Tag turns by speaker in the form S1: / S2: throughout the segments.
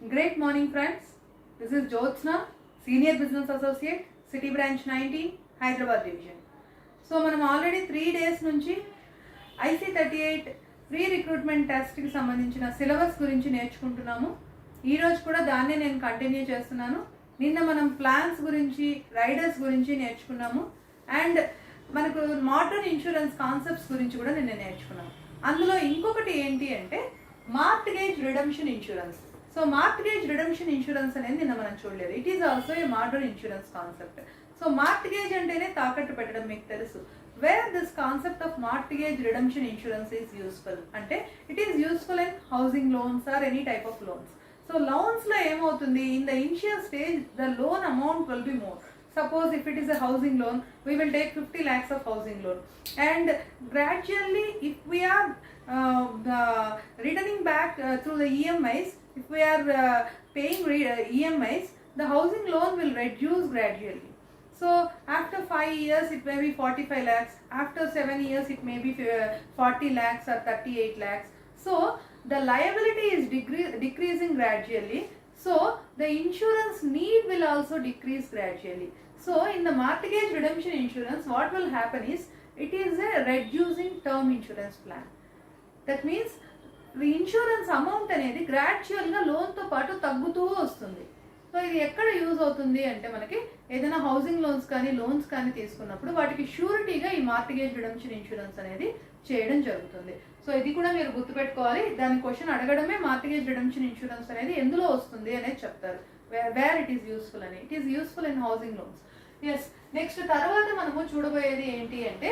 S1: Great morning, friends. This is Jyotsna, Senior Business Associate, City Branch 19, Hyderabad Division. So, మనం already 3 days నుంచి IC38 pre recruitment టెస్ట్కి సంబంధించిన syllabus గురించి నేర్చుకుంటున్నాము. ఈరోజు కూడా దాన్నే నేను కంటిన్యూ చేస్తున్నాను. నిన్న మనం ప్లాన్స్ గురించి, రైడర్స్ గురించి నేర్చుకున్నాము అండ్ మనకు మోటార్ ఇన్సూరెన్స్ కాన్సెప్ట్స్ గురించి కూడా నిన్న నేర్చుకున్నాము. అందులో ఇంకొకటి ఏంటి అంటే mortgage redemption insurance. So mortgage redemption insurance అనేది నిన్న మనం చూడలేదు. It is also a motor insurance concept. So mortgage అంటేనే తాకట్టు పెట్టడం మీకు తెలుసు. Where this concept of mortgage redemption insurance is useful అంటే it is useful in housing loans or any type of loans. So లోన్స్లో ఏమవుతుంది, in the initial stage the loan amount will be more. Suppose if it is a housing loan, we will take 50 lakhs of housing loan, and gradually if we are returning back through the EMIs, if we are paying EMIs, the housing loan will reduce gradually. So after 5 years it may be 45 lakhs, after 7 years it may be 40 lakhs or 38 lakhs. So the liability is decreasing gradually. So the insurance need will also decrease gradually. So in the mortgage redemption insurance, what will happen is it is a reducing term insurance plan. That means the insurance amount అనేది గ్రాడ్యువల్గా లోన్తో పాటు తగ్గుతూ వస్తుంది. So ఇది ఎక్కడ use అవుతుంది అంటే మనకి ఏదైనా హౌసింగ్ లోన్స్ కానీ తీసుకున్నప్పుడు వాటికి షూరిటీగా ఈ మార్టిగేజ్ రిడెంప్షన్ ఇన్సూరెన్స్ అనేది చేయడం జరుగుతుంది. సో ఇది కూడా మీరు గుర్తుపెట్టుకోవాలి. దాని క్వశ్చన్ అడగడమే మార్టిగేజ్ రిడెంప్షన్ ఇన్సూరెన్స్ అనేది ఎందులో వస్తుంది అనేది చెప్తారు, వేర్ ఇట్ ఈస్ యూస్ఫుల్ అని. It is useful in housing loans. Yes, next తర్వాత మనము చూడబోయేది ఏంటి అంటే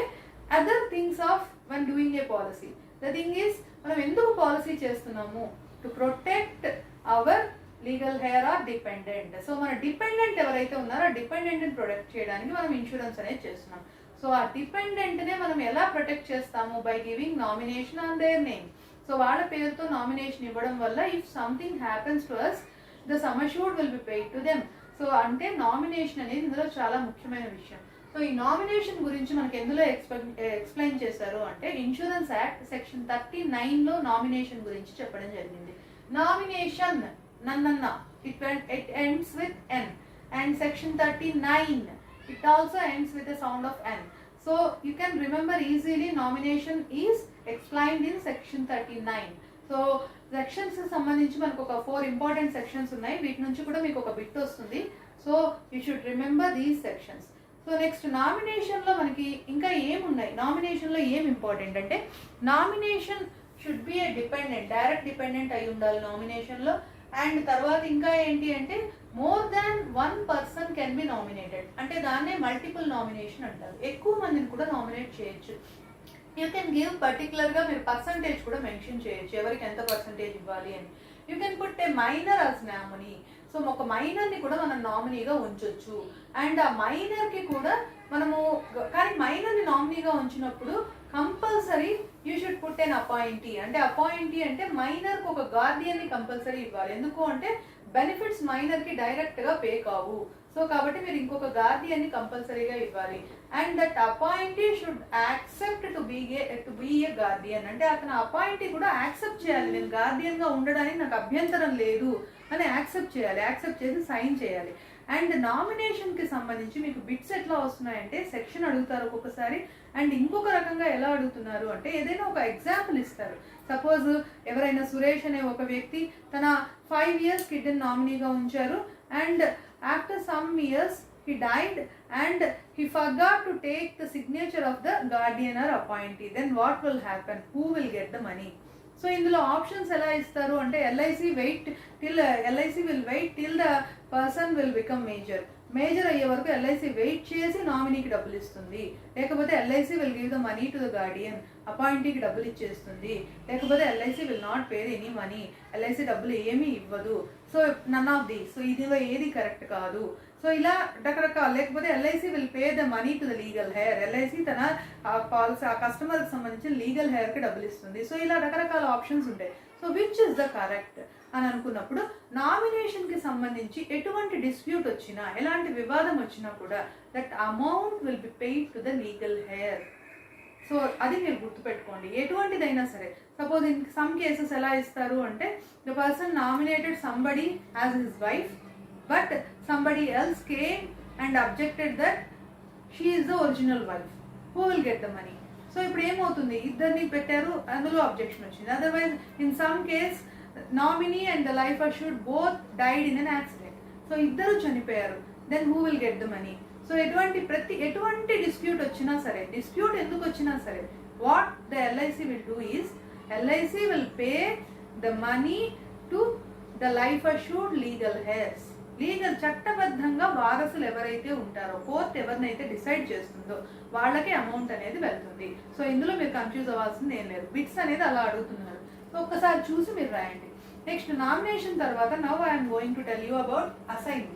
S1: other things of one doing a policy. The thing is మనం ఎందుకు పాలసీ చేస్తున్నాము, to protect our legal heir or dependent. So మన డిపెండెంట్ ఎవరైతే ఉన్నారో ఆ డిపెండెంట్ని ప్రొటెక్ట్ చేయడానికి మనం ఇన్సూరెన్స్ అనేది చేస్తున్నాం. సో ఆ డిపెండెంట్నే మనం ఎలా ప్రొటెక్ట్ చేస్తాము, by giving nomination on their name. So వాళ్ళ పేరుతో నామినేషన్ ఇవ్వడం వల్ల if something happens to us the sum assured will be paid to them. So అంటే నామినేషన్ అనేది ఇందులో చాలా ముఖ్యమైన విషయం. సో ఈ నామినేషన్ గురించి మనకి ఎందులో ఎక్స్ప్లెయిన్ చేశారు అంటే ఇన్సూరెన్స్ యాక్ట్ సెక్షన్ 39లో నామినేషన్ గురించి చెప్పడం జరిగింది. నామినేషన్ నన్నన్న it ends with n, and section 39 it also ends with a sound of n. So you can remember easily nomination is explained in section 39. So sections సంబంధించి మనకు ఒక 4 important sections ఉన్నాయి. వీటి నుంచి కూడా మీకు ఒక బిట్ వస్తుంది. So you should remember these sections. So next నామినేషన్లో మనకి ఇంకా ఏమున్నాయి, నామినేషన్లో ఏం ఇంపార్టెంట్ అంటే nomination should be a dependent, direct dependent అయి ఉండాలి నామినేషన్లో. అండ్ తర్వాత ఇంకా ఏంటి అంటే more than 1 person can be nominated, అంటే దాన్నే మల్టిపుల్ నామినేషన్ అంటారు. ఎక్కువ మందిని కూడా నామినేట్ చేయొచ్చు. యూ కెన్ గివ్ పర్టికులర్గా మీరు పర్సంటేజ్ కూడా మెన్షన్ చేయొచ్చు, ఎవరికి ఎంత పర్సంటేజ్ ఇవ్వాలి అని. You can put a minor as nominee. So ఒక మైనర్ని కూడా మనం నామినీగా ఉంచొచ్చు. అండ్ ఆ మైనర్కి కూడా మనము, కానీ మైనర్ని నామినీగా ఉంచినప్పుడు compulsory you should put N appointee. అంటే అపాయింటీ అంటే మైనర్కి ఒక గార్డియన్ని కంపల్సరీ ఇవ్వాలి. ఎందుకు అంటే బెనిఫిట్స్ మైనర్కి డైరెక్ట్గా పే కావు. సో కాబట్టి మీరు ఇంకొక గార్డియన్ని కంపల్సరీగా ఇవ్వాలి. And that appointee should accept to be a guardian. అంటే అతను అపాయింటీ కూడా యాక్సెప్ట్ చేయాలి, నేను గార్డియన్గా ఉండడానికి నాకు అభ్యంతరం లేదు అని యాక్సెప్ట్ చేయాలి. యాక్సెప్ట్ చేసి సైన్ చేయాలి. అండ్ నామినేషన్కి సంబంధించి మీకు బిట్స్ ఎట్లా వస్తున్నాయంటే సెక్షన్ అడుగుతారు ఒక్కొక్కసారి, అండ్ ఇంకొక రకంగా ఎలా అడుగుతున్నారు అంటే ఏదైనా ఒక ఎగ్జాంపుల్ ఇస్తారు. సపోజ్ ఎవరైనా సురేష్ అనే ఒక వ్యక్తి తన 5 years కిడ్ని నామినీగా ఉంచారు, and after some years he died and he forgot to take the signature of the guardian or appointee. Then what will happen? Who will get the money? So ఇందులో options ఎలా ఇస్తారు అంటే LIC will wait till the person will become major అయ్యే వరకు LIC wait చేసి నామినీకి డబ్బులు ఇస్తుంది. లేకపోతే LIC will give the money to the guardian, అపాయింటీకి డబ్బులు ఇచ్చేస్తుంది. లేకపోతే LIC will not pay any money, LIC డబ్బులు ఏమీ ఇవ్వదు. So none of the, so ఇది ఏది కరెక్ట్ కాదు. సో ఇలా రకరకాల, లేకపోతే LIC will pay the money to the legal heir, LIC తన పాలసీ ఆ కస్టమర్కి సంబంధించిన లీగల్ హెయిర్కి డబ్బులు ఇస్తుంది. సో ఇలా రకరకాల ఆప్షన్స్ ఉంటాయి. So which is the correct అని అనుకున్నప్పుడు నామినేషన్కి సంబంధించి ఎటువంటి డిస్ప్యూట్ వచ్చినా, ఎలాంటి వివాదం వచ్చినా కూడా that amount will be paid to the legal hair. So అది మీరు గుర్తుపెట్టుకోండి. ఎటువంటిదైనా సరే, సపోజ్ ఇన్ సమ్ కేసెస్ ఎలా ఇస్తారు అంటే the person nominated somebody as his wife but somebody else came and objected that she is the original wife, who will get the money. So ఇప్పుడు ఏమవుతుంది, ఇద్దరిని పెట్టారు, అందులో అబ్జెక్షన్ వచ్చింది. Otherwise in some case nominee and the life assured both died in an accident, so ఇద్దరు చనిపోయారు, then who will get the money. So ఎటువంటి dispute వచ్చినా సరే, డిస్ప్యూట్ ఎందుకు వచ్చినా సరే, what the LIC will do is LIC will pay the money to the life assured legal hairs. Legal చట్టబద్ధంగా వారసులు ఎవరైతే ఉంటారో, కోర్ట్ ఎవరినైతే డిసైడ్ చేస్తుందో వాళ్ళకే అమౌంట్ అనేది వెళ్తుంది. సో ఇందులో మీరు కన్ఫ్యూజ్ అవ్వాల్సింది ఏం లేదు, బిట్స్ అనేది అలా అడుగుతున్నారు. సో ఒక్కసారి చూసి మీరు రాయండి. నెక్స్ట్ నామినేషన్ తర్వాత now I'm going to tell you about assignment.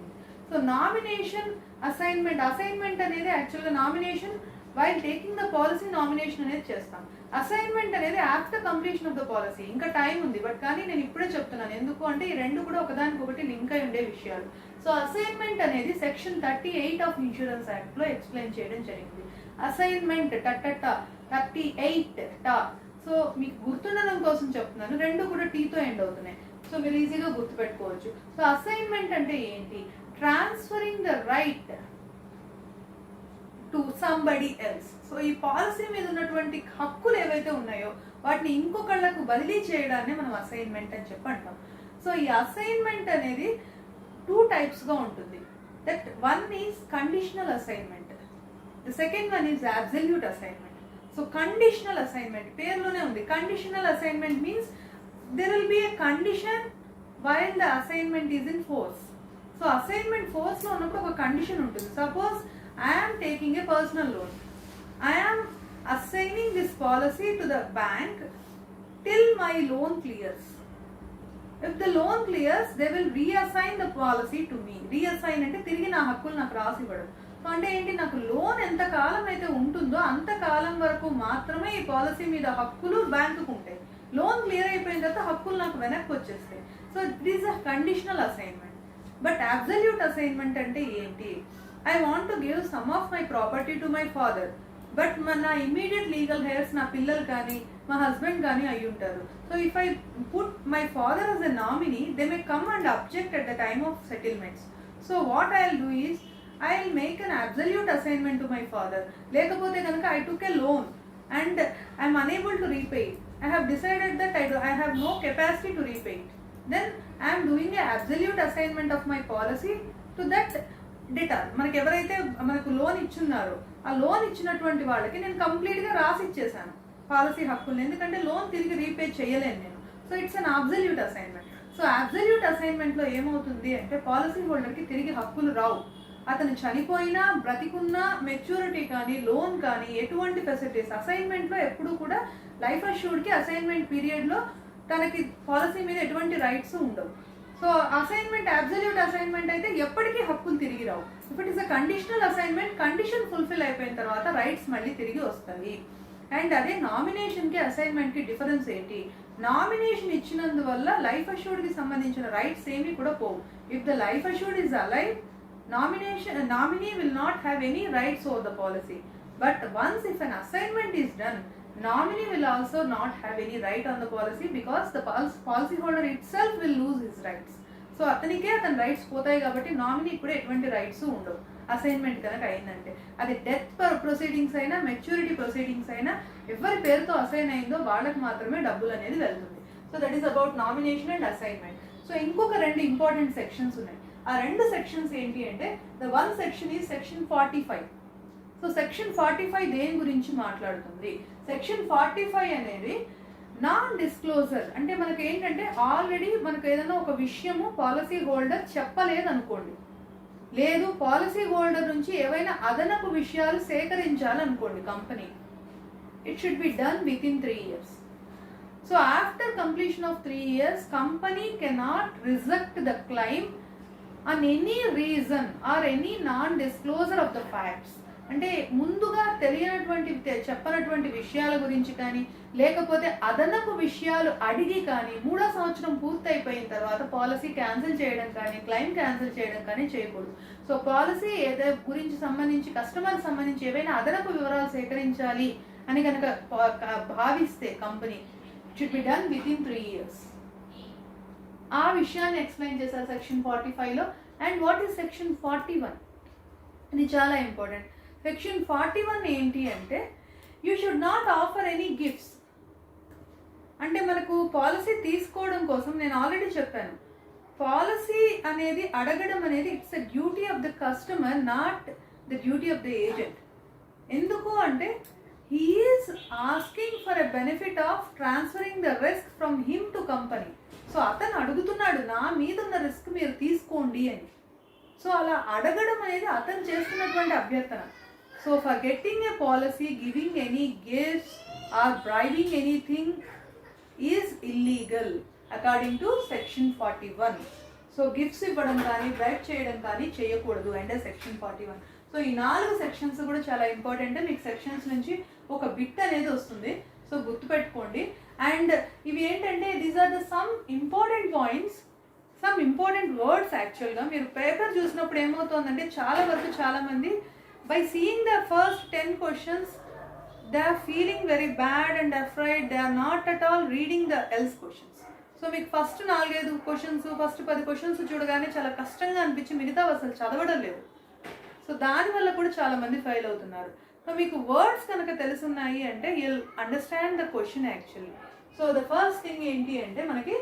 S1: So nomination assignment అనేది యాక్చువల్గా nomination while taking the policy nomination అనేది చేస్తాం. అసైన్మెంట్ అనేది after completion of the policy, ఇంకా టైం ఉంది, బట్ కానీ నేను ఇప్పుడే చెప్తున్నాను ఎందుకు అంటే ఈ రెండు కూడా ఒకదానికొకటి లింక్ అయి ఉండే విషయాలు. సో అసైన్మెంట్ అనేది సెక్షన్ 38 ఆఫ్ ఇన్సూరెన్స్ యాక్ట్ లో ఎక్స్ప్లెయిన్ చేయడం జరిగింది. అసైన్మెంట్ 38 సో మీకు గుర్తుండడం కోసం చెప్తున్నాను, రెండు కూడా టీతో ఎండ్ అవుతున్నాయి, సో మీరు ఈజీగా గుర్తుపెట్టుకోవచ్చు. సో అసైన్మెంట్ అంటే ఏంటి, transferring the right to somebody else. So ఈ పాలసీ మీద ఉన్నటువంటి హక్కులు ఏవైతే ఉన్నాయో వాటిని ఇంకొకళ్ళకు బదిలీ చేయడాన్ని మనం అసైన్మెంట్ అని చెప్పి అంటాం. సో ఈ అసైన్మెంట్ అనేది 2 టైప్స్గా ఉంటుంది. That one is conditional assignment, the second one is absolute assignment. So conditional assignment పేరులోనే ఉంది. Conditional assignment means there will be a condition while the assignment is in force. So assignment ఫోర్స్లో ఉన్నప్పుడు ఒక condition ఉంటుంది. Suppose I am taking a personal loan. I am assigning this policy to the bank till my loan clears. If the loan clears, they will reassign the policy to me. Reassign అంటే తిరిగి నా హక్కులు నాకు రాసి ఇవ్వడం. So అంటే ఏంటి, నాకు లోన్ ఎంత కాలం అయితే ఉంటుందో అంత కాలం వరకు మాత్రమే ఈ పాలసీ మీద హక్కులు బ్యాంకుకు ఉంటాయి. లోన్ క్లియర్ అయిపోయిన తర్వాత హక్కులు నాకు వెనక్కి వచ్చేస్తాయి. So it is a conditional assignment. But absolute assignment అంటే ఏంటి, I want to give some of my property to my father, but నా immediate legal heirs నా పిల్లలు కానీ మా హస్బెండ్ కానీ అయి ఉంటారు. So if I put my father as a nominee, they may come and object at the time of settlements. So what I'll do is I'll make an absolute assignment to my father. లేకపోతే కనుక I took a loan and I'm unable to repay it. I have decided that I have no capacity to repay it. Then I am doing a absolute assignment of my policy to that debtor. మనకి ఎవరైతే మనకు loan ఇచ్చున్నారో ఆ loan ఇచ్చినటువంటి వాళ్ళకి నేను కంప్లీట్గా రాసి ఇచ్చేసాను పాలసీ హక్కులు, ఎందుకంటే లోన్ తిరిగి రీపే చేయలేను నేను. So it's an absolute assignment. So absolute అసైన్మెంట్లో ఏమవుతుంది అంటే పాలసీ హోల్డర్కి తిరిగి హక్కులు రావు. అతను చనిపోయినా బ్రతికున్నా మెచ్యూరిటీ కానీ లోన్ కానీ ఎటువంటి ఫెసిలిటీస్ అసైన్మెంట్లో ఎప్పుడు కూడా లైఫ్ అష్యూర్డ్కి అసైన్మెంట్ పీరియడ్లో తనకి పాలసీ మీద ఎటువంటి రైట్స్ ఉండవు. సో అసైన్మెంట్ అబ్సల్యూట్ అసైన్మెంట్ అయితే ఎప్పటికీ హక్కులు తిరిగి రావు. If it is a conditional assignment, condition fulfil అయిపోయిన తర్వాత రైట్స్ మళ్ళీ తిరిగి వస్తాయి. అండ్ అదే నామినేషన్కి అసైన్మెంట్కి డిఫరెన్స్ ఏంటి, నామినేషన్ ఇచ్చినందువల్ల లైఫ్ అష్యూర్డ్కి సంబంధించిన రైట్స్ ఏమీ కూడా పోవు. If the life assured is alive, nominee will not have any rights over the policy. But once if an assignment is done, nominee will also not have any right on the policy because the policy holder itself will lose his rights. So అతనికే అతని rights పోతాయి కాబట్టి nominee కూడా ఎటువంటి rights ఉండవు assignment కనుక అయిందంటే. అది డెత్ ప్రొసీడింగ్స్ అయినా మెచ్యూరిటీ ప్రొసీడింగ్స్ అయినా ఎవరి పేరుతో అసైన్ అయిందో వాళ్ళకి మాత్రమే డబ్బులు అనేది వెళ్తుంది. So that is about nomination and assignment. So ఇంకొక 2 ఇంపార్టెంట్ సెక్షన్స్ ఉన్నాయి. ఆ 2 సెక్షన్స్ ఏంటి అంటే the one section is section 45. So section 45 దేని గురించి మాట్లాడుతుంది, సెక్షన్ 45 అనేది నాన్ డిస్క్లోజర్. అంటే మనకి ఏంటంటే ఆల్రెడీ మనకు ఏదైనా ఒక విషయము పాలసీ హోల్డర్ చెప్పలేదు అనుకోండి, లేదు పాలసీ హోల్డర్ నుంచి ఏవైనా అదనపు విషయాలు సేకరించాలనుకోండి company, it should be done within 3 years. So after completion of 3 years, company cannot reject the claim on any reason or any non disclosure of the facts. అంటే ముందుగా తెలియనటువంటి చెప్పనటువంటి విషయాల గురించి కానీ లేకపోతే అదనపు విషయాలు అడిగి కానీ 3వ సంవత్సరం పూర్తయిపోయిన తర్వాత పాలసీ క్యాన్సిల్ చేయడం కానీ క్లెయిమ్ క్యాన్సిల్ చేయడం కానీ చేయకూడదు. సో పాలసీ గురించి సంబంధించి కస్టమర్ సంబంధించి ఏవైనా అదనపు వివరాలు సేకరించాలి అని కనుక భావిస్తే company, it should be done within 3 years. ఆ విషయాన్ని ఎక్స్ప్లెయిన్ చేశారు సెక్షన్ 45లో. And what is section 41? ఇది చాలా ఇంపార్టెంట్. సెక్షన్ 41 ఏంటి అంటే you should not offer any gifts. అంటే మనకు పాలసీ తీసుకోవడం కోసం నేను ఆల్రెడీ చెప్పాను, పాలసీ అనేది అడగడం అనేది it's a duty of the customer, not the duty of the agent. ఎందుకు అంటే he is asking for a benefit of transferring the risk from him to company. So అతను అడుగుతున్నాడు నా మీద ఉన్న రిస్క్ మీరు తీసుకోండి అని. సో అలా అడగడం అనేది అతను చేస్తున్నటువంటి అభ్యర్థన. So for getting a policy, giving any gifts or bribing anything is illegal according to section 41. So gifts ఇవ్వడం కానీ బ్రైబ్ చేయడం కానీ చేయకూడదు అంటే సెక్షన్ 41. సో ఈ 4 సెక్షన్స్ కూడా చాలా ఇంపార్టెంట్. మీకు సెక్షన్స్ నుంచి ఒక బిట్ అనేది వస్తుంది, సో గుర్తుపెట్టుకోండి. అండ్ ఇవి ఏంటంటే these are the some important points, some important words. యాక్చువల్గా మీరు పేపర్ చూసినప్పుడు ఏమవుతుందంటే చాలా వరకు చాలామంది by seeing the first 10 questions they are feeling very bad and afraid, they are not at all reading the else questions. So మీకు first 4-5 questions, first 10 questions చూడగానే చాలా కష్టంగా అనిపించి మిగతా అసలు చదవడం లేదు. సో దానివల్ల కూడా చాలామంది ఫెయిల్ అవుతున్నారు. సో మీకు వర్డ్స్ కనుక తెలుసున్నాయి అంటే you'll understand the question actually. So the first thing ఏంటి అంటే మనకి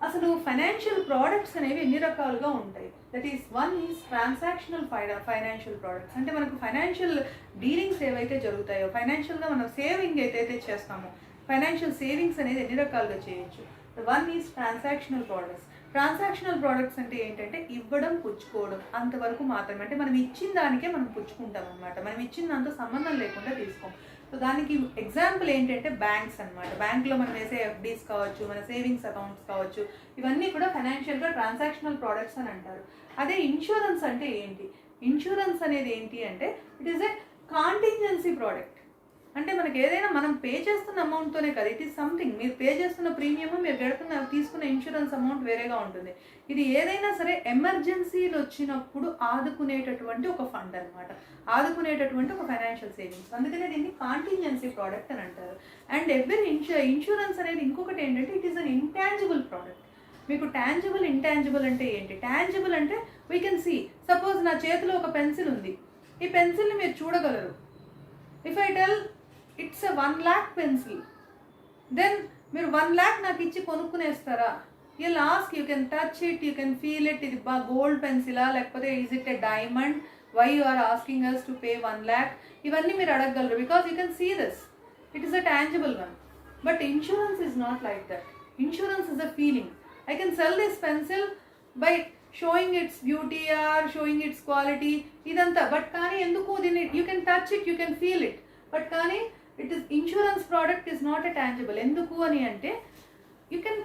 S1: అసలు ఫైనాన్షియల్ ప్రోడక్ట్స్ అనేవి ఎన్ని రకాలుగా ఉంటాయి. That is one is transactional financial products. అంటే మనకు ఫైనాన్షియల్ డీలింగ్స్ ఏవైతే జరుగుతాయో, ఫైనాన్షియల్గా మనం సేవింగ్ ఏదైతే చేస్తామో, ఫైనాన్షియల్ సేవింగ్స్ అనేది ఎన్ని రకాలుగా చేయొచ్చు. One is transactional products. Transactional products అంటే ఏంటంటే ఇవ్వడం పుచ్చుకోవడం అంతవరకు మాత్రమే. అంటే మనం ఇచ్చిన దానికే మనం పుచ్చుకుంటాం అనమాట, మనం ఇచ్చిన దాంతో సంబంధం లేకుండా తీసుకోం. సో దానికి ఎగ్జాంపుల్ ఏంటంటే బ్యాంక్స్ అనమాట. బ్యాంక్లో మనం వేసే ఎఫ్డీస్ కావచ్చు, మన సేవింగ్స్ అకౌంట్స్ కావచ్చు, ఇవన్నీ కూడా ఫైనాన్షియల్గా ట్రాన్సాక్షనల్ ప్రోడక్ట్స్ అని అంటారు. అదే ఇన్సూరెన్స్ అంటే ఏంటి? ఇన్సూరెన్స్ అనేది ఏంటి అంటే it is a contingency product. అంటే మనకి ఏదైనా మనం పే చేస్తున్న అమౌంట్తోనే కదా, ఇట్ ఈస్ సంథింగ్. మీరు పే చేస్తున్న ప్రీమియము, మీరు తీసుకున్న ఇన్సూరెన్స్ అమౌంట్ వేరేగా ఉంటుంది. ఇది ఏదైనా సరే ఎమర్జెన్సీలు వచ్చినప్పుడు ఆదుకునేటటువంటి ఒక ఫండ్ అనమాట, ఆదుకునేటటువంటి ఒక ఫైనాన్షియల్ సేవింగ్స్. అందుకనే దీన్ని కాంటింజెన్సీ ప్రోడక్ట్ అని అంటారు. అండ్ ఎవ్రీ ఇన్సూరెన్స్ అనేది ఇంకొకటి ఏంటంటే it is an intangible product. మీకు టాంజిబుల్, ఇంటాంజిబుల్ అంటే ఏంటి? టాంజిబుల్ అంటే వీ కెన్ సీ. సపోజ్ నా చేతిలో ఒక పెన్సిల్ ఉంది, ఈ పెన్సిల్ని మీరు చూడగలరు. If I tell it's a 1 lakh pencil, then మీరు 1 lakh నాకు ఇచ్చి కొనుక్కునేస్తారా? You ask, you can touch it, you can feel it. ఇది గోల్డ్ పెన్సిలా లేకపోతే is it a diamond? Why you are asking us to pay 1 lakh? ఇవన్నీ మీరు అడగగలరు because you can see this. It is a tangible one. But insurance is not like that. Insurance is a feeling. I can sell this pencil by showing its beauty or showing its quality idantha, but kaani enduku dini you can touch it, you can feel it, but kaani it is insurance product is not a tangible. Enduku ani ante you can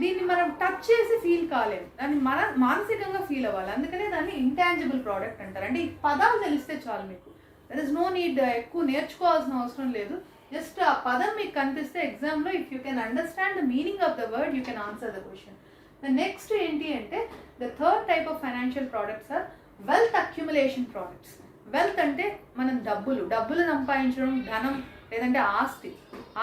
S1: దీన్ని మనం touch చేసి feel కాలేము, దాన్ని మానసికంగా feel అవ్వాలి. అందుకనే దాన్ని intangible product అంటారు. అంటే ఈ పదాలు తెలిస్తే చాలు మీకు, దర్ ఇస్ నో నీడ్ ఎక్కువ నేర్చుకోవాల్సిన అవసరం లేదు. జస్ట్ ఆ పదం మీకు కనిపిస్తే ఎగ్జామ్లో if you can understand the meaning of the word you can answer the question. The next ఏంటి అంటే the third type of financial products are wealth accumulation products. Wealth అంటే మనం డబ్బులు సంపాదించడం, ధనం లేదంటే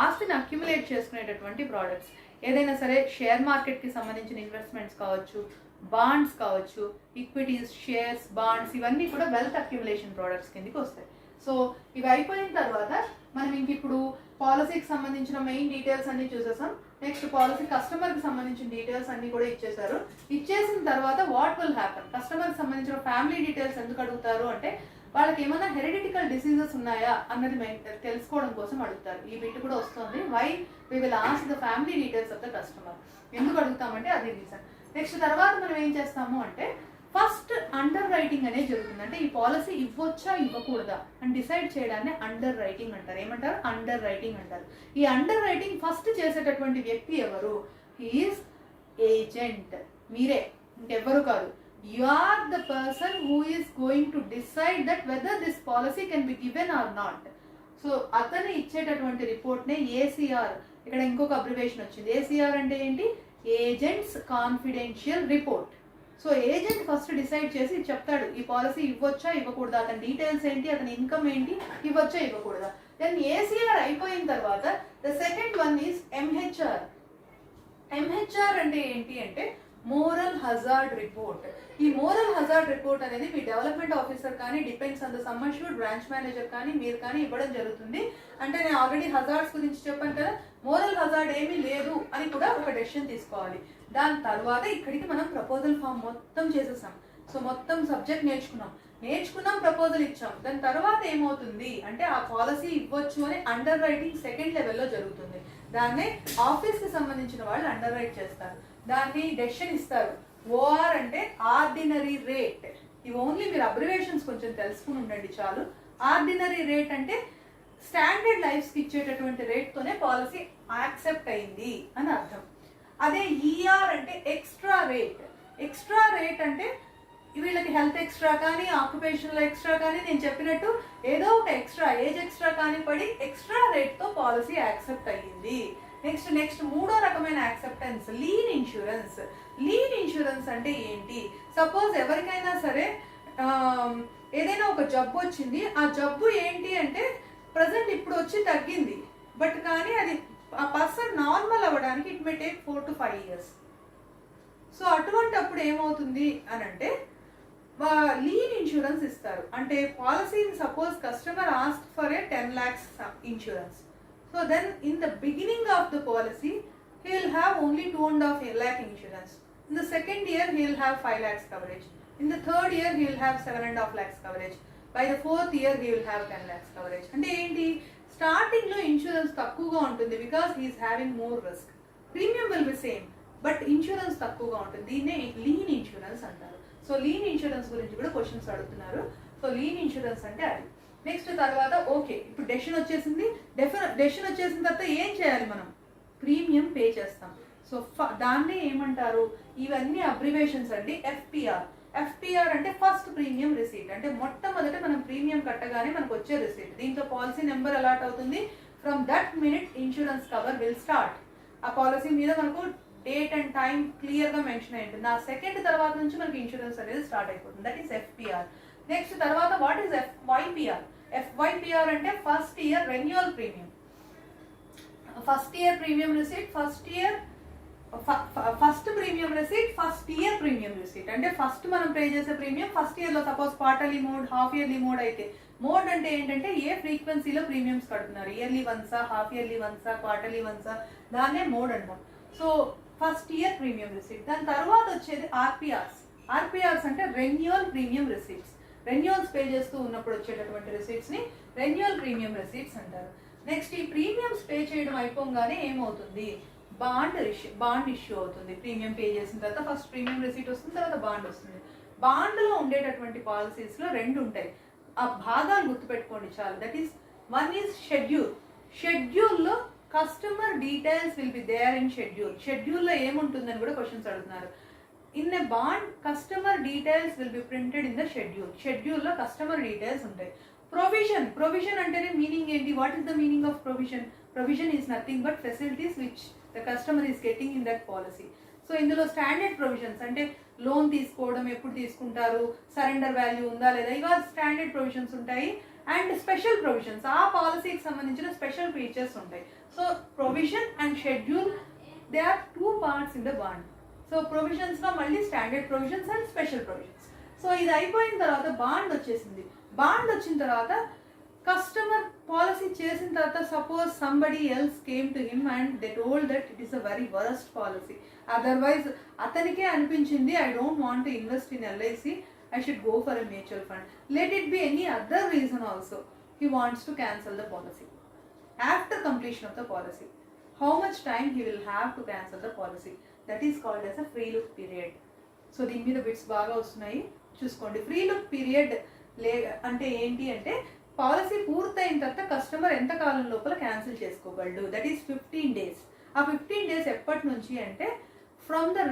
S1: ఆస్తిని అక్యుములేట్ చేసుకునేటటువంటి ప్రోడక్ట్స్. ఏదైనా సరే షేర్ మార్కెట్కి సంబంధించిన ఇన్వెస్ట్మెంట్స్ కావచ్చు, బాండ్స్ కావచ్చు, ఈక్విటీస్, షేర్స్, బాండ్స్, ఇవన్నీ కూడా వెల్త్ అక్యుములేషన్ ప్రోడక్ట్స్ కిందకి వస్తాయి. సో ఇవి అయిపోయిన తర్వాత మనం ఇంక ఇప్పుడు పాలసీకి సంబంధించిన మెయిన్ డీటెయిల్స్ అన్ని చూసేసాం. నెక్స్ట్ పాలసీ కస్టమర్కి సంబంధించిన డీటెయిల్స్ అన్ని కూడా ఇచ్చేసారు. ఇచ్చేసిన తర్వాత వాట్ విల్ హ్యాపన్, కస్టమర్కి సంబంధించిన ఫ్యామిలీ డీటెయిల్స్ ఎందుకు అడుగుతారు అంటే వాళ్ళకి ఏమైనా హెరిడిటికల్ డిసీజెస్ ఉన్నాయా అన్నది తెలుసుకోవడం కోసం అడుగుతారు. ఈ బిట్ కూడా వస్తుంది. Why we will ask the family details of the customer. ఎందుకు అడుగుతామంటే అది రీజన్. నెక్స్ట్ తర్వాత మనం ఏం చేస్తాము అంటే ఫస్ట్ అండర్ రైటింగ్ అనేది జరుగుతుంది. అంటే ఈ పాలసీ ఇవ్వచ్చా ఇవ్వకూడదా అని డిసైడ్ చేయడాన్ని అండర్ రైటింగ్ అంటారు. ఏమంటారు? అండర్ రైటింగ్ అంటారు. ఈ అండర్ రైటింగ్ ఫస్ట్ చేసేటటువంటి వ్యక్తి ఎవరు? He is agent. మీరే, ఇంకెవ్వరు కాదు. You are the person who is going to decide that whether this policy can be given or not. So అతను ఇచ్చేటటువంటి రిపోర్ట్నే ఏసీఆర్. ఇక్కడ ఇంకొక అబ్రివేషన్ వచ్చింది. ఏసీఆర్ అంటే ఏంటి? Agents confidential report. So agent first decide చేసి చెప్తాడు ఈ పాలసీ ఇవ్వచ్చా ఇవ్వకూడదా, అతని డీటెయిల్స్ ఏంటి, అతని ఇన్కమ్ ఏంటి, ఇవ్వచ్చా ఇవ్వకూడదా. దెన్ ఏసీఆర్ అయిపోయిన తర్వాత the second one is MHR. MHR అంటే ఏంటి అంటే మోరల్ హజార్డ్ రిపోర్ట్. ఈ మోరల్ హజార్డ్ రిపోర్ట్ అనేది మీ డెవలప్మెంట్ ఆఫీసర్ కానీ డిపెండ్స్ ఆన్ ద సమ్మర్ష్యూడ్ బ్రాంచ్ మేనేజర్ కానీ మీరు కానీ ఇవ్వడం జరుగుతుంది. అంటే నేను ఆల్రెడీ హజార్డ్స్ గురించి చెప్పాను కదా, మోరల్ హజార్డ్ ఏమీ లేదు అని కూడా ఒక డెసిషన్ తీసుకోవాలి. దాని తర్వాత ఇక్కడికి మనం ప్రపోజల్ ఫామ్ మొత్తం చేసేసాం. సో మొత్తం సబ్జెక్ట్ నేర్చుకున్నాం, ప్రపోజల్ ఇచ్చాం. దాని తర్వాత ఏమవుతుంది అంటే ఆ పాలసీ ఇవ్వచ్చు అని అండర్ రైటింగ్ సెకండ్ లెవెల్లో జరుగుతుంది. దాన్నే ఆఫీస్కి సంబంధించిన వాళ్ళు అండర్ రైట్ చేస్తారు, దాన్ని డెసిషన్ ఇస్తారు. ఓఆర్ అంటే ఆర్డినరీ రేట్. ఇవి ఓన్లీ మీరు అబ్రివేషన్స్ కొంచెం తెలుసుకుని ఉండండి చాలు. ఆర్డినరీ రేట్ అంటే స్టాండర్డ్ లైఫ్స్కి ఇచ్చేటటువంటి రేట్తోనే పాలసీ యాక్సెప్ట్ అయింది అని అర్థం. అదే ఈఆర్ అంటే ఎక్స్ట్రా రేట్. ఎక్స్ట్రా రేట్ అంటే వీళ్ళకి హెల్త్ ఎక్స్ట్రా కానీ ఆక్యుపేషనల్ ఎక్స్ట్రా కానీ నేను చెప్పినట్టు ఏదో ఒక ఎక్స్ట్రా ఏజ్ ఎక్స్ట్రా కానీ పడి ఎక్స్ట్రా రేట్తో పాలసీ యాక్సెప్ట్ అయ్యింది. నెక్స్ట్ మూడో రకమైన acceptance lean insurance. Lean insurance అంటే ఏంటి? సపోజ్ ఎవరికైనా సరే ఏదైనా ఒక జబ్బు వచ్చింది, ఆ జబ్బు ఏంటి అంటే ప్రజెంట్ ఇప్పుడు వచ్చి తగ్గింది, బట్ కానీ అది ఆ పర్సన్ నార్మల్ అవ్వడానికి it may take 4 to 5 years. So అటువంటి అప్పుడు ఏమవుతుంది అని అంటే లీన్ ఇన్సూరెన్స్ ఇస్తారు. అంటే policy suppose customer ask for a 10 lakhs insurance. So then in the beginning of the policy, he will have only 2.5 lakh insurance. In the second year, he will have 5 lakhs coverage. In the third year, he will have 7.5 lakhs coverage. By the fourth year, he will have 10 lakhs coverage. And ఏంటి starting లో insurance తక్కువగా ఉంటుంది because he is having more risk. Premium will be same, but insurance తక్కువగా ఉంటుంది. దీన్నే lean insurance అంటారు. So lean insurance గురించి కూడా క్వశ్చన్స్ అడుగుతున్నారు. సో లీన్ ఇన్సూరెన్స్ అంటే అది. నెక్స్ట్ తర్వాత ఓకే, ఇప్పుడు డెసిషన్ వచ్చేసింది. డెసిషన్ వచ్చేసిన తర్వాత ఏం చేయాలి? మనం ప్రీమియం పే చేస్తాం. సో దాన్ని ఏమంటారు? ఇవన్నీ అబ్రివేషన్స్ అండి. ఎఫ్పిఆర్. ఎఫ్పిఆర్ అంటే ఫస్ట్ ప్రీమియం రిసీట్. అంటే మొట్టమొదట మనం ప్రీమియం కట్టగానే మనకు వచ్చే రిసీట్. దీంతో పాలసీ నెంబర్ అలాట్ అవుతుంది. From that minute insurance cover will start. ఆ పాలసీ మీద మనకు డేట్ అండ్ టైం క్లియర్ గా మెన్షన్ అయి ఉంటుంది. ఆ సెకండ్ తర్వాత నుంచి మనకి ఇన్సూరెన్స్ అనేది స్టార్ట్ అయిపోతుంది. That is ఎఫ్పిఆర్. నెక్స్ట్ తర్వాత వాట్ ఈస్ ఎఫ్వైపిఆర్? ఎఫ్వైపిఆర్ అంటే first year renewal premium. First year premium receipt, first premium receipt, first year premium receipt. అంటే ఫస్ట్ మనం పే చేసే ప్రీమియం ఫస్ట్ ఇయర్ లో suppose quarterly mode, half yearly mode అయితే, mode అంటే ఏంటంటే ఏ ఫ్రీక్వెన్సీలో ప్రీమియమ్స్ కడుతున్నారు, ఇయర్లీ వన్సా, హాఫ్ ఇయర్లీ వన్సా, క్వార్టర్లీ వన్సా, దాన్నే మోడ్ అంటాం. So first year premium receipt. దాని తర్వాత వచ్చేది ఆర్పిఆర్స్. ఆర్పిఆర్స్ అంటే renewal premium receipts. Renewals pay చేస్తూ ఉన్నప్పుడు వచ్చేటటువంటి రిసీట్స్ ని రెన్యువల్ ప్రీమియం రిసీట్స్ అంటారు. నెక్స్ట్ ఈ ప్రీమియమ్స్ పే చేయడం అయిపోగానే ఏమవుతుంది? బాండ్ ఇష్యూ అవుతుంది. ప్రీమియం పే చేసిన తర్వాత ఫస్ట్ ప్రీమియం రిసీట్ వస్తుంది, తర్వాత బాండ్ వస్తుంది. బాండ్ లో ఉండేటటువంటి పాలసీస్ లో రెండు ఉంటాయి. ఆ భాగాలు గుర్తుపెట్టుకోండి చాలు. That is one is schedule. షెడ్యూల్లో customer details will be there in schedule. షెడ్యూల్లో ఏముంటుందని కూడా క్వశ్చన్స్ అడుగుతున్నారు. In a bond customer details will be printed in the schedule. షెడ్యూల్లో కస్టమర్ డీటెయిల్స్ ఉంటాయి. ప్రొవిజన్ అంటేనే మీనింగ్ ఏంటి? What is the meaning of provision? Provision is nothing but facilities which the customer is getting in that policy. So ఇందులో standard provisions అంటే loan తీసుకోవడం ఎప్పుడు తీసుకుంటారు, surrender value ఉందా లేదా, ఇవా స్టాండర్డ్ ప్రొవిజన్స్ ఉంటాయి. అండ్ స్పెషల్ ప్రొవిజన్స్, ఆ పాలసీకి సంబంధించిన స్పెషల్ ఫీచర్స్ ఉంటాయి. So provision and schedule they are 2 parts in the bond. So provisions లో మళ్ళీ standard provisions and special provisions. So ఇది అయిపోయిన తర్వాత బాండ్ వచ్చేసింది. బాండ్ వచ్చిన తర్వాత కస్టమర్ పాలసీ చేసిన తర్వాత suppose somebody else came to him and they told that it is a very worst policy. Otherwise అతనికే అనిపించింది I don't want to invest in LIC, I should go for a mutual fund. Let it be any other reason also. He wants to cancel the policy. After completion of the policy, how much time he will have to cancel the policy? That is called as a free look period. So దీని మీద bits బాగా వస్తున్నాయి చూసుకోండి. Free look period అంటే ఏంటి అంటే policy పూర్తయిన తర్వాత కస్టమర్ ఎంత కాలం లోపల క్యాన్సిల్ చేసుకోగలడు. That is 15 days. ఆ 15 days ఎప్పటి నుంచి అంటే from the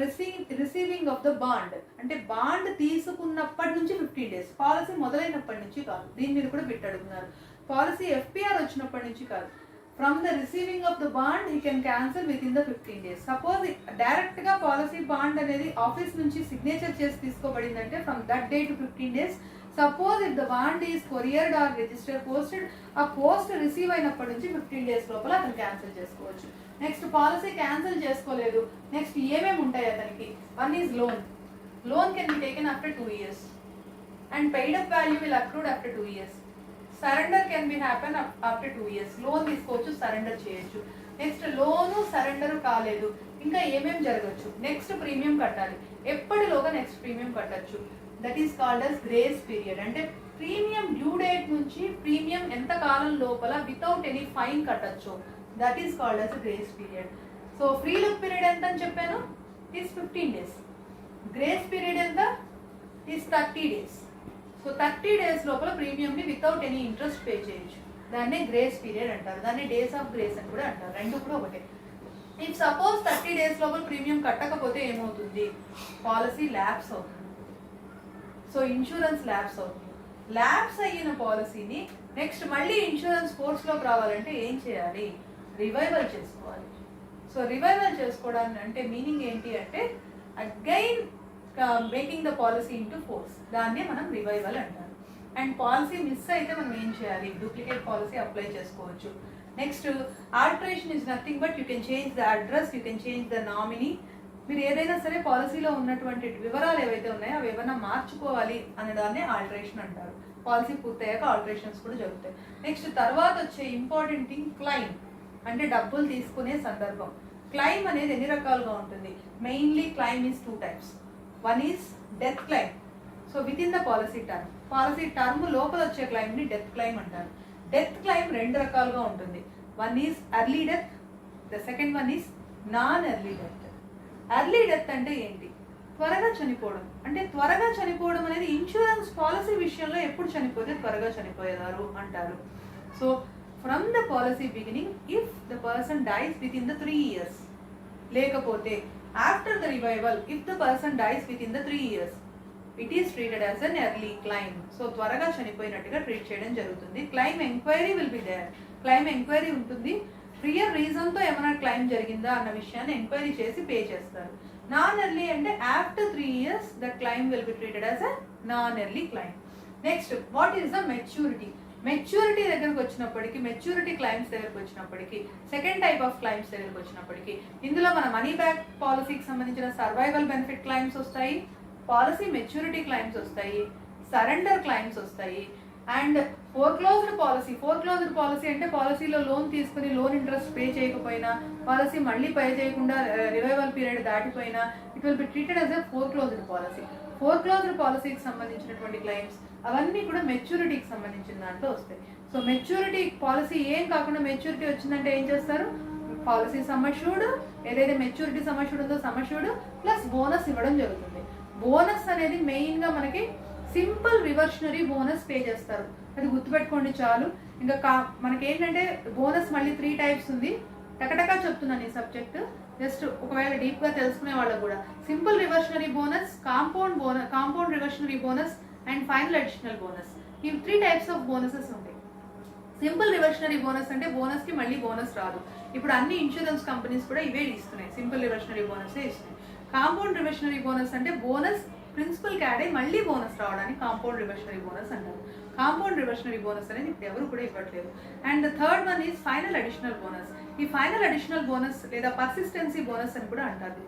S1: receiving of the bond. అంటే బాండ్ తీసుకున్నప్పటి నుంచి 15 days. పాలసీ మొదలైనప్పటి నుంచి కాదు. దీని మీద కూడా బిట్ అడుగుతున్నారు. పాలసీ ఎఫ్పిఆర్ వచ్చినప్పటి నుంచి కాదు. From the receiving of the bond he can cancel within the 15 days. Suppose direct గా పాలసీ బాండ్ అనేది ఆఫీస్ నుంచి సిగ్నేచర్ చేసి తీసుకోబడిందంటే from that day to 15 days. Suppose if the bond is couriered or register posted, ఆ post receive అయినప్పటి నుంచి 15 days లోపల అతను క్యాన్సిల్ చేసుకోవచ్చు. నెక్స్ట్ పాలసీ క్యాన్సిల్ చేసుకోలేదు, నెక్స్ట్ ఏమేమి ఉంటాయి అతనికి? One is loan. Loan can be taken after 2 years and paid up value will accrued after 2 years. Surrender can be happen after 2 years. Loan తీసుకోవచ్చు, సరెండర్ చేయొచ్చు. నెక్స్ట్ లోను సరెండర్ కాలేదు, ఇంకా ఏమేమి జరగచ్చు? నెక్స్ట్ ప్రీమియం కట్టాలి, ఎప్పటిలోగా నెక్స్ట్ ప్రీమియం కట్టచ్చు. That is called as grace period. అంటే ప్రీమియం డ్యూ డేట్ నుంచి ప్రీమియం ఎంత కాలం లోపల వితౌట్ ఎనీ ఫైన్ కట్టచ్చు, that is called as grace period. So free look period ఎంత అని చెప్పాను? Is 15 days. గ్రేస్ పీరియడ్ ఎంత? Is 30 days. సో 30 days లోపల ప్రీమియం ని వితౌట్ ఎనీ ఇంట్రెస్ట్ పే చేయొచ్చు, దాన్నే గ్రేస్ పీరియడ్ అంటారు. దాన్ని డేస్ ఆఫ్ గ్రేస్ అని కూడా అంటారు. రెండు కూడా ఒకటే. ఇఫ్ సపోజ్ 30 days లోపల ప్రీమియం కట్టకపోతే ఏమవుతుంది? పాలసీ ల్యాప్స్ అవుతుంది. సో ఇన్సూరెన్స్ ల్యాప్స్ అవుతుంది. ల్యాప్స్ అయిన పాలసీని నెక్స్ట్ మళ్ళీ ఇన్సూరెన్స్ ఫోర్స్లోకి రావాలంటే ఏం చేయాలి? రివైవల్ చేసుకోవాలి. సో రివైవల్ చేసుకోవడానికి అంటే మీనింగ్ ఏంటి అంటే again making the policy into force, దాన్నే మనం రివైవల్ అంటారు. అండ్ పాలసీ మిస్ అయితే మనం ఏం చేయాలి? డూప్లికేట్ పాలసీ అప్లై చేసుకోవచ్చు. Next alteration is nothing but you can change the address, you can change the nominee. మీరు ఏదైనా సరే పాలసీలో ఉన్నటువంటి వివరాలు ఏవైతే ఉన్నాయో అవి ఏమైనా మార్చుకోవాలి అనే దాన్ని ఆల్టరేషన్ అంటారు. పాలసీ పూర్తయ్యాక ఆల్టరేషన్స్ కూడా జరుగుతాయి. నెక్స్ట్ తర్వాత వచ్చే ఇంపార్టెంట్ థింగ్ క్లైమ్, అంటే డబ్బులు తీసుకునే సందర్భం. క్లైమ్ అనేది ఎన్ని రకాలుగా ఉంటుంది? Mainly claim is 2 types. One is death claim. So with in the policy term, policy term లోపల వచ్చే క్లైమ్ ని డెత్ క్లైమ్ అంటారు. డెత్ క్లైమ్ 2 రకాలుగా ఉంటుంది. One is early death, the second one is non early death. Early death అంటే ఏంటి? త్వరగా చనిపోవడం. అంటే త్వరగా చనిపోవడం అనేది ఇన్సూరెన్స్ పాలసీ విషయంలో ఎప్పుడు చనిపోతే త్వరగా చనిపోయేదారు అంటారు. So from the policy beginning if the person dies within the 3 years, లేకపోతే after the revival if the person dies within the 3 years, it is treated as an early claim. So త్వరగా చనిపోయినట్టుగా treat చేయడం జరుగుతుంది. Claim enquiry will be there. Claim enquiry ఉంటుంది. Prior reason తో ఏమైనా claim జరిగిందా అన్న విషయాన్ని ఎంక్వైరీ చేసి పే చేస్తారు. నాన్ ఎర్లీ అంటే after 3 years the claim will be treated as a non early claim. Next what is the maturity? Maturity దగ్గరకు వచ్చినప్పటికీ, మెచ్యూరిటీ క్లైమ్స్ దగ్గరకు వచ్చినప్పటికీ, సెకండ్ టైప్ ఆఫ్ క్లైమ్స్ దగ్గరకు వచ్చినప్పటికీ ఇందులో మన మనీ బ్యాక్ పాలసీకి సంబంధించిన సర్వైవల్ బెనిఫిట్ క్లైమ్స్ వస్తాయి, పాలసీ మెచ్యూరిటీ క్లైమ్స్ వస్తాయి, సరెండర్ క్లైమ్స్ వస్తాయి, and foreclosed policy. Foreclosed policy అంటే పాలసీలో లోన్ తీసుకుని లోన్ ఇంట్రెస్ట్ పే చేయకపోయినా, పాలసీ మళ్ళీ పే చేయకుండా రివైవల్ పీరియడ్ దాటిపోయినా it will be treated as a foreclosed policy. Foreclosed పాలసీకి సంబంధించినటువంటి క్లైమ్స్ అవన్నీ కూడా మెచ్యూరిటీకి సంబంధించిన దాంట్లో వస్తాయి. సో మెచ్యూరిటీ పాలసీ ఏం కాకుండా మెచ్యూరిటీ వచ్చిందంటే ఏం చేస్తారు? పాలసీ సమ్ అష్యూర్డ్, ఏదైతే మెచ్యూరిటీ సమ్ అష్యూర్డ్ ఉందో సమ్ అష్యూర్డ్ ప్లస్ బోనస్ ఇవ్వడం జరుగుతుంది. బోనస్ అనేది మెయిన్ గా మనకి సింపుల్ రివర్షనరీ బోనస్ పే చేస్తారు. అది గుర్తుపెట్టుకోండి చాలు. ఇంకా మనకి ఏంటంటే బోనస్ మళ్ళీ 3 types ఉంది. టకటకా చెప్తున్నాను ఈ సబ్జెక్ట్, జస్ట్ ఒకవేళ డీప్ గా తెలుసుకునే వాళ్ళకు కూడా. Simple reversionary bonus, compound reversionary bonus and final additional bonus. ఈ 3 types ఆఫ్ బోనసెస్ ఉంటాయి. సింపుల్ రివర్షనరీ బోనస్ అంటే బోనస్ కి మళ్ళీ బోనస్ రాదు. ఇప్పుడు అన్ని ఇన్సూరెన్స్ కంపెనీస్ కూడా ఇవే ఇస్తున్నాయి, సింపుల్ రివర్షనరీ బోనస్ ఇస్తున్నాయి. కాంపౌండ్ రివర్షనరీ బోనస్ అంటే బోనస్ ప్రిన్సిపల్ క్యాడే మళ్ళీ బోనస్ రావడానికి కాంపౌండ్ రివర్షనరీ బోనస్ అంటారు. కాంపౌండ్ రివర్షనరీ బోనస్ అనేది ఇప్పుడు ఎవరు కూడా ఇవ్వట్లేదు. And the third one is final additional bonus. ఈ ఫైనల్ అడిషనల్ బోనస్ లేదా పర్సిస్టెన్సీ బోనస్ అని కూడా అంటారు.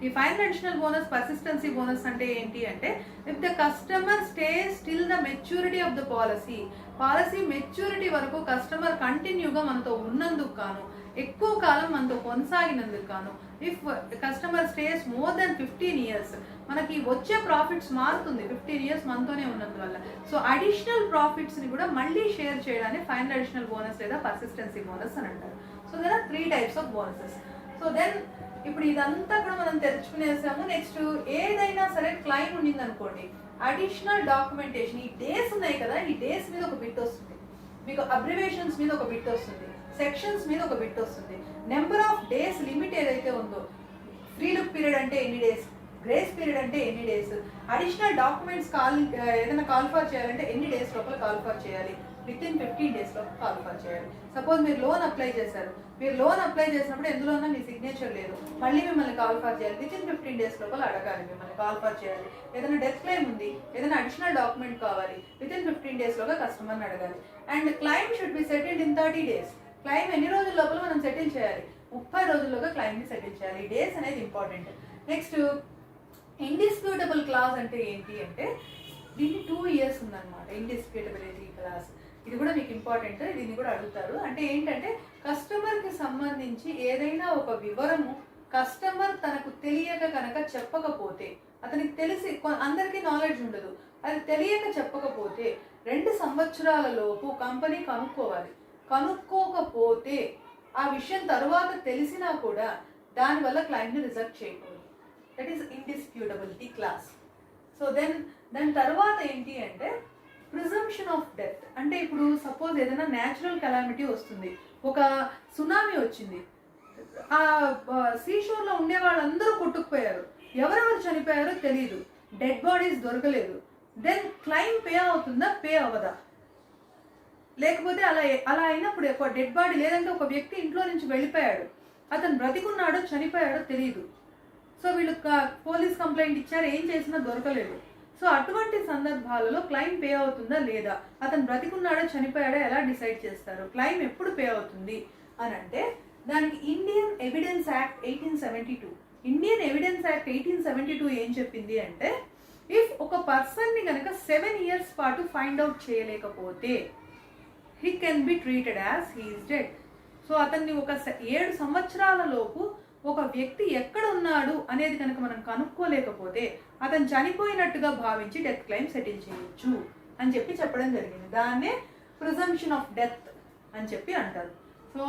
S1: ఈ final additional bonus, persistency bonus అంటే ఏంటి అంటే if the customer stays till the maturity of the policy, policy maturity వరకు కస్టమర్ కంటిన్యూగా మనతో ఉన్నందుకు కాను, ఎక్కువ కాలం మనతో కొనసాగినందుకు కాను, if customer stays more than 15 years, మనకి వచ్చే ప్రాఫిట్స్ మారుతుంది 15 years మనతోనే ఉన్నందువల్ల. సో అడిషనల్ ప్రాఫిట్స్ ని కూడా మళ్ళీ షేర్ చేయడానికి ఫైనల్ అడిషనల్ బోనస్ లేదా పర్సిస్టెన్సీ బోనస్ అని అంటారు. So there are 3 types of bonuses. So then ఇప్పుడు ఇదంతా కూడా మనం తెలుసుకునేసాము. నెక్స్ట్ ఏదైనా సరే క్లైమ్ ఉండింది అనుకోండి, అడిషనల్ డాక్యుమెంటేషన్, ఈ డేస్ ఉన్నాయి కదా, ఈ డేస్ మీద ఒక బిట్ వస్తుంది, మీకు అబ్రివేషన్స్ మీద ఒక బిట్ వస్తుంది, సెక్షన్స్ మీద ఒక బిట్ వస్తుంది, నెంబర్ ఆఫ్ డేస్ లిమిట్ ఏదైతే ఉందో, ఫ్రీ లుక్ పీరియడ్ అంటే ఎన్ని డేస్, గ్రేస్ పీరియడ్ అంటే ఎన్ని డేస్, అడిషనల్ డాక్యుమెంట్స్ ఏదైనా కాల్ ఫర్ చేయాలంటే ఎన్ని డేస్ లోపల కాల్ ఫర్ చేయాలి, విత్ ఇన్ 15 డేస్లో కాల్ఫర్ చేయాలి. సపోజ్ మీరు లోన్ అప్లై చేశారు, మీరు లోన్ అప్లై చేసినప్పుడు ఎందులోనా మీ సిగ్నేచర్ లేదు, మళ్ళీ మిమ్మల్ని కాల్ఫర్ చేయాలి. విత్ ఇన్ 15 డేస్ లోపల అడగాలి, మిమ్మల్ని కాల్ఫర్ చేయాలి. ఏదైనా డెత్ క్లెయిమ్ ఉంది, ఏదైనా అడిషనల్ డాక్యుమెంట్ కావాలి, విత్ ఇన్ 15 డేస్ లోగా కస్టమర్ని అడగాలి. And claim should be settled in 30 days. Claim ఎన్ని రోజుల లోపల మనం సెటిల్ చేయాలి? 30 రోజుల్లోగా క్లైమ్ని సెటిల్ చేయాలి. ఈ డేస్ అనేది ఇంపార్టెంట్. నెక్స్ట్ ఇండిస్ప్యూటబుల్ క్లాజ్ అంటే ఏంటి అంటే దీన్ని 2 years ఉందన్నమాట. ఇండిస్ప్యూటబిలిటీ క్లాజ్ ఇది కూడా మీకు ఇంపార్టెంట్, దీన్ని కూడా అడుగుతారు. అంటే ఏంటంటే కస్టమర్కి సంబంధించి ఏదైనా ఒక వివరము కస్టమర్ తనకు తెలియక కనుక చెప్పకపోతే, అతనికి తెలిసి అందరికీ నాలెడ్జ్ ఉండదు, అది తెలియక చెప్పకపోతే 2 సంవత్సరాల లోపు కంపెనీ కనుక్కోవాలి. కనుక్కోకపోతే ఆ విషయం తర్వాత తెలిసినా కూడా దానివల్ల క్లైమ్ని రిజెక్ట్ చేయకూడదు. That is indisputability clause. So దాని తర్వాత ఏంటి అంటే ప్రిజంప్షన్ ఆఫ్ డెత్. అంటే ఇప్పుడు సపోజ్ ఏదైనా న్యాచురల్ కెలామిటీ వస్తుంది, ఒక సునామీ వచ్చింది, ఆ సీషోర్లో ఉండే వాళ్ళందరూ కొట్టుకుపోయారు, ఎవరెవరు చనిపోయారో తెలియదు, డెడ్ బాడీస్ దొరకలేదు. దెన్ క్లైమ్ పే అవుతుందా, పే అవ్వదా? లేకపోతే అలా అయినప్పుడు ఒక డెడ్ బాడీ లేదంటే ఒక వ్యక్తి ఇంట్లో నుంచి వెళ్ళిపోయాడు, అతను బ్రతికున్నాడో చనిపోయాడో తెలియదు. సో వీళ్ళు పోలీస్ కంప్లైంట్ ఇచ్చారు, ఏం చేసినా దొరకలేదు. సో అటువంటి సందర్భాలలో క్లైమ్ పే అవుతుందా లేదా, అతను బ్రతికున్నాడో చనిపోయాడో ఎలా డిసైడ్ చేస్తారు, క్లైమ్ ఎప్పుడు పే అవుతుంది అని అంటే దానికి Indian evidence act 1872. Indian evidence act 1872 ఏం చెప్పింది అంటే ఇఫ్ ఒక పర్సన్ని కనుక 7 years పాటు ఫైండ్ అవుట్ చేయలేకపోతే he can be treated as he is dead. So అతన్ని ఒక 7 సంవత్సరాల లోపు ఒక వ్యక్తి ఎక్కడ ఉన్నాడు అనేది కనుక మనం కనుక్కోలేకపోతే అతను చనిపోయినట్టుగా భావించి డెత్ క్లెయిమ్ సెటిల్ చేయొచ్చు అని చెప్పడం జరిగింది. దాన్నే ప్రిజంప్షన్ ఆఫ్ డెత్ అని చెప్పి అంటారు. So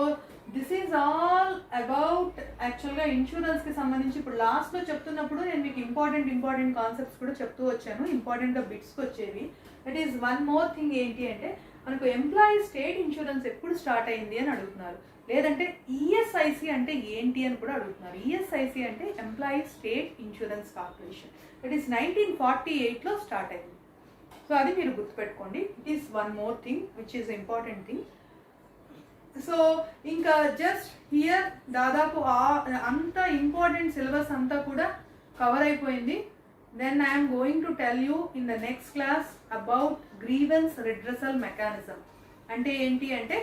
S1: this is all about యాక్చువల్గా ఇన్సూరెన్స్కి సంబంధించి. ఇప్పుడు లాస్ట్లో చెప్తున్నప్పుడు నేను మీకు ఇంపార్టెంట్ కాన్సెప్ట్స్ కూడా చెప్తూ వచ్చాను, ఇంపార్టెంట్గా బిట్స్కి వచ్చేవి. That is one more thing ఏంటి అంటే మనకు ఎంప్లాయీ స్టేట్ ఇన్సూరెన్స్ ఎప్పుడు స్టార్ట్ అయింది అని అడుగుతున్నారు, లేదంటే ఈఎస్ఐసి అంటే ఏంటి అని కూడా అడుగుతున్నారు. ఈఎస్ఐసి అంటే employee state insurance corporation. That is 1948లో స్టార్ట్ అయింది. సో అది మీరు గుర్తుపెట్టుకోండి. It is one more thing which is important thing. So ఇంకా జస్ట్ హియర్ దాదాపు అంత ఇంపార్టెంట్ సిలబస్ అంతా కూడా కవర్ అయిపోయింది. Then I'm going to tell you in the next class about grievance redressal mechanism. అంటే ఏంటి అంటే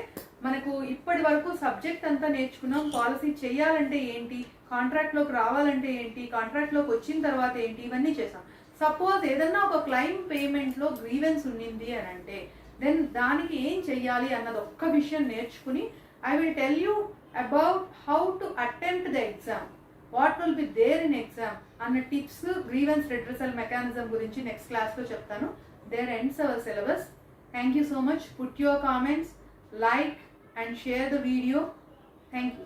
S1: మనకు ఇప్పటి వరకు సబ్జెక్ట్ అంతా నేర్చుకున్నాం. పాలసీ చేయాలంటే ఏంటి, కాంట్రాక్ట్లోకి రావాలంటే ఏంటి, కాంట్రాక్ట్లోకి వచ్చిన తర్వాత ఏంటి, ఇవన్నీ చేసాం. సపోజ్ ఏదన్నా ఒక క్లైమ్ పేమెంట్లో గ్రీవెన్స్ ఉన్నింది అని అంటే దెన్ దానికి ఏం చెయ్యాలి అన్నది ఒక్క విషయం నేర్చుకుని I will tell you about how to attempt the exam, what will be there in exam అన్న టిప్స్ గ్రీవెన్స్ రిడ్రెసల్ మెకానిజం గురించి నెక్స్ట్ క్లాస్లో చెప్తాను. There ends our syllabus. Thank you so much. Put your comments, like and share the video. Thank you.